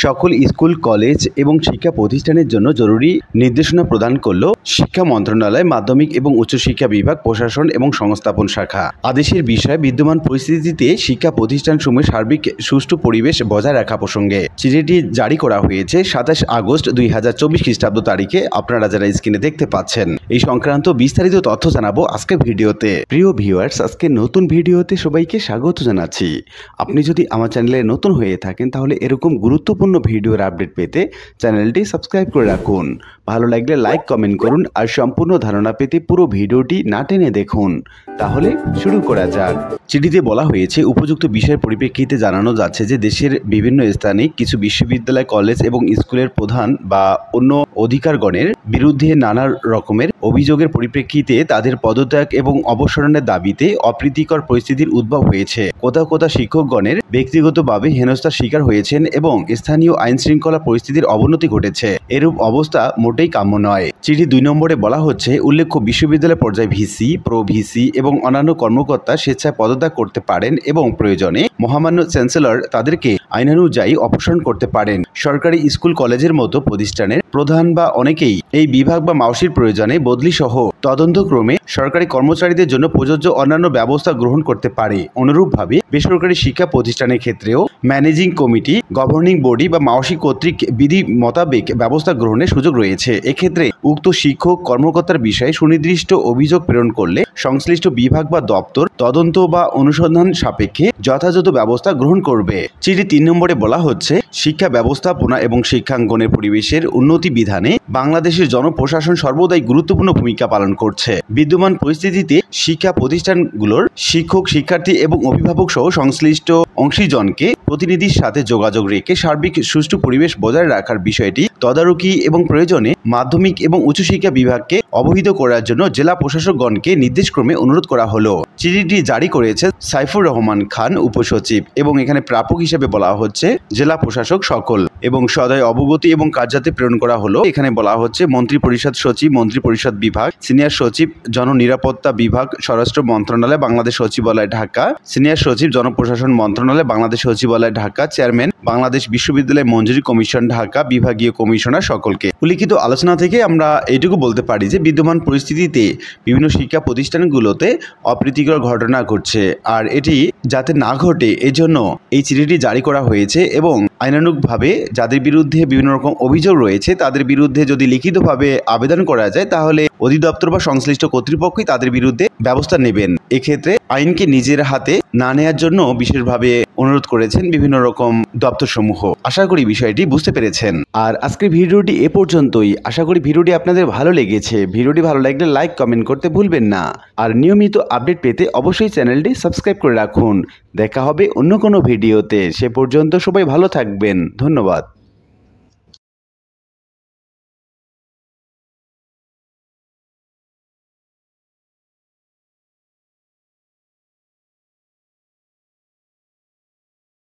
সকল school, college এবং শিক্ষা প্রতিষ্ঠানের জন্য জরুরি নির্দেশনা প্রদান করল শিক্ষা মন্ত্রণালয়, মাধ্যমিক এবং উচ্চশিক্ষা বিভাগ, প্রশাসন এবং সংস্থাপন শাখা। আদেশের বিষয় বিদ্যমান পরিস্থিতিতে শিক্ষা প্রতিষ্ঠানসমূহের সার্বিক সুষ্ঠু পরিবেশ বজায় রাখা প্রসঙ্গে চিঠিটি জারি করা হয়েছে 27 আগস্ট 2024 খ্রিস্টাব্দ তারিখে। আপনারা যারা স্ক্রিনে দেখতে পাচ্ছেন, এই সংক্রান্ত বিস্তারিত তথ্য জানাবো আজকের ভিডিওতে। প্রিয় ভিউয়ার্স, আজকে নতুন ভিডিওতে সবাইকে স্বাগত জানাচ্ছি। আপনি যদি আমার চ্যানেলে নতুন হয়ে থাকেন তাহলে এরকম গুরুত্বপূর্ণ ভিডিওর আপডেট পেতে চ্যানেলটি সাবস্ক্রাইব করে রাখুন। ভালো লাগলে লাইক, কমেন্ট করুন আর সম্পূর্ণ ধারণা পেতে পুরো ভিডিওটি না টেনে দেখুন। তাহলে শুরু করা যাক। চিঠিতে বলা হয়েছে, উপযুক্ত বিষয়ের পরিপ্রেক্ষিতে জানানো যাচ্ছে যে দেশের বিভিন্ন স্থানে কিছু বিশ্ববিদ্যালয়, কলেজ এবং স্কুলের প্রধান বা অন্য অধিকারগণের বিরুদ্ধে নানা রকমের অভিযোগের পরিপ্রেক্ষিতে তাদের পদত্যাগ এবং অবসরণের দাবিতে অপ্রীতিকর পরিস্থিতির উদ্ভব হয়েছে। কোথাও কোথাও শিক্ষকগণের ব্যক্তিগতভাবে হেনস্থার শিকার হয়েছেন এবং স্থানীয় আইন শৃঙ্খলা পরিস্থিতির অবনতি ঘটেছে। এরূপ অবস্থা মোটেই কাম্য নয়। চিঠি 2 নম্বরে বলা হচ্ছে, উল্লেখ্য বিশ্ববিদ্যালয় পর্যায়ে ভিসি, প্রো ভিসি এবং অন্যান্য কর্মকর্তা স্বেচ্ছায় পদত্যাগ করতে পারেন এবং প্রয়োজনে মহামান্য চ্যান্সেলর তাদেরকে আইনানুযায়ী অপসারণ করতে পারেন। সরকারি স্কুল, কলেজের মতো প্রতিষ্ঠানের প্রধান বা অনেকেই এই বিভাগ বা মাউসির প্রয়োজনে বদলি সহ তদন্তক্রমে সরকারি কর্মচারীদের জন্য প্রযোজ্য অন্যান্য ব্যবস্থা গ্রহণ করতে পারে। অনুরূপভাবে বেসরকারি শিক্ষা প্রতিষ্ঠানের ক্ষেত্রেও ম্যানেজিং কমিটি, গভর্নিং বডি বা মাউসি কর্তৃক বিধি মোতাবেক ব্যবস্থা গ্রহণের সুযোগ রয়েছে। এক্ষেত্রে উক্ত শিক্ষক কর্মকর্তার বিষয়ে সুনির্দিষ্ট অভিযোগ প্রেরণ করলে সংশ্লিষ্ট বিভাগ বা দপ্তর তদন্ত বা অনুসন্ধান সাপেক্ষে যথাযথ ব্যবস্থা গ্রহণ করবে। চিঠি 3 নম্বরে বলা হচ্ছে, শিক্ষা ব্যবস্থাপনা এবং শিক্ষাঙ্গনের পরিবেশের উন্নতি বিধানে বাংলাদেশের জনপ্রশাসন সর্বদাই গুরুত্বপূর্ণ ভূমিকা পালন করছে। বিদ্যমান পরিস্থিতিতে শিক্ষা প্রতিষ্ঠানগুলোর শিক্ষক, শিক্ষার্থী এবং অভিভাবক সহ সংশ্লিষ্ট অংশীজনকে প্রতিনিধির সাথে যোগাযোগ রেখে সার্বিক সুষ্ঠু পরিবেশ বজায় রাখার বিষয়টি তদারকি এবং প্রয়োজনে মাধ্যমিক এবং উচ্চশিক্ষা বিভাগকে অবহিত করার জন্য জেলা প্রশাসকগণকে নির্দেশক্রমে অনুরোধ করা হলো। চিঠিটি জারি করেছে সাইফুর রহমান খান, উপসচিব, এবং এখানে প্রাপক হিসেবে বলা হচ্ছে জেলা প্রশাসক সকল, এবং সদয় অবগতি এবং কার্যাতে প্রেরণ করা হলো। এখানে বলা হচ্ছে মন্ত্রী পরিষদ সচিব, মন্ত্রী পরিষদ বিভাগ, সিনিয়র সচিব জননিরাপত্তা বিভাগ, স্বরাষ্ট্র মন্ত্রণালয়, বাংলাদেশ সচিবালয় ঢাকা, সিনিয়র সচিব জনপ্রশাসন মন্ত্রণালয়, বাংলাদেশ সচিবালয় ঢাকা, চেয়ারম্যান বাংলাদেশ বিশ্ববিদ্যালয় মঞ্জুরি কমিশন ঢাকা, বিভাগীয় কমিশনার সকলকে। উল্লিখিত আলোচনা থেকে আমরা এইটুকু বলতে পারি যে বিদ্যমান পরিস্থিতিতে বিভিন্ন শিক্ষা প্রতিষ্ঠানগুলোতে অপ্রীতিকর ঘটনা ঘটছে, আর এটি যাতে না ঘটে এজন্য এই চিঠিটি জারি করা হয়েছে। এবং আইনানুগভাবে যাদের বিরুদ্ধে বিভিন্ন রকম অভিযোগ রয়েছে তাদের বিরুদ্ধে যদি লিখিতভাবে আবেদন করা যায় তাহলে অধিদপ্তর বা সংশ্লিষ্ট কর্তৃপক্ষই তাদের বিরুদ্ধে ব্যবস্থা নেবেন। এক্ষেত্রে আইনকে নিজের হাতে না নেওয়ার জন্য বিশেষভাবে অনুরোধ করেছেন বিভিন্ন রকম দপ্তরসমূহ। আশা করি বিষয়টি বুঝতে পেরেছেন। আর আজকের ভিডিওটি এ পর্যন্তই। আশা করি ভিডিওটি আপনাদের ভালো লেগেছে। ভিডিওটি ভালো লাগলে লাইক, কমেন্ট করতে ভুলবেন না। আর নিয়মিত আপডেট পেতে অবশ্যই চ্যানেলটি সাবস্ক্রাইব করে রাখুন। দেখা হবে অন্য কোনো ভিডিওতে। সে পর্যন্ত সবাই ভালো থাকবেন। ধন্যবাদ।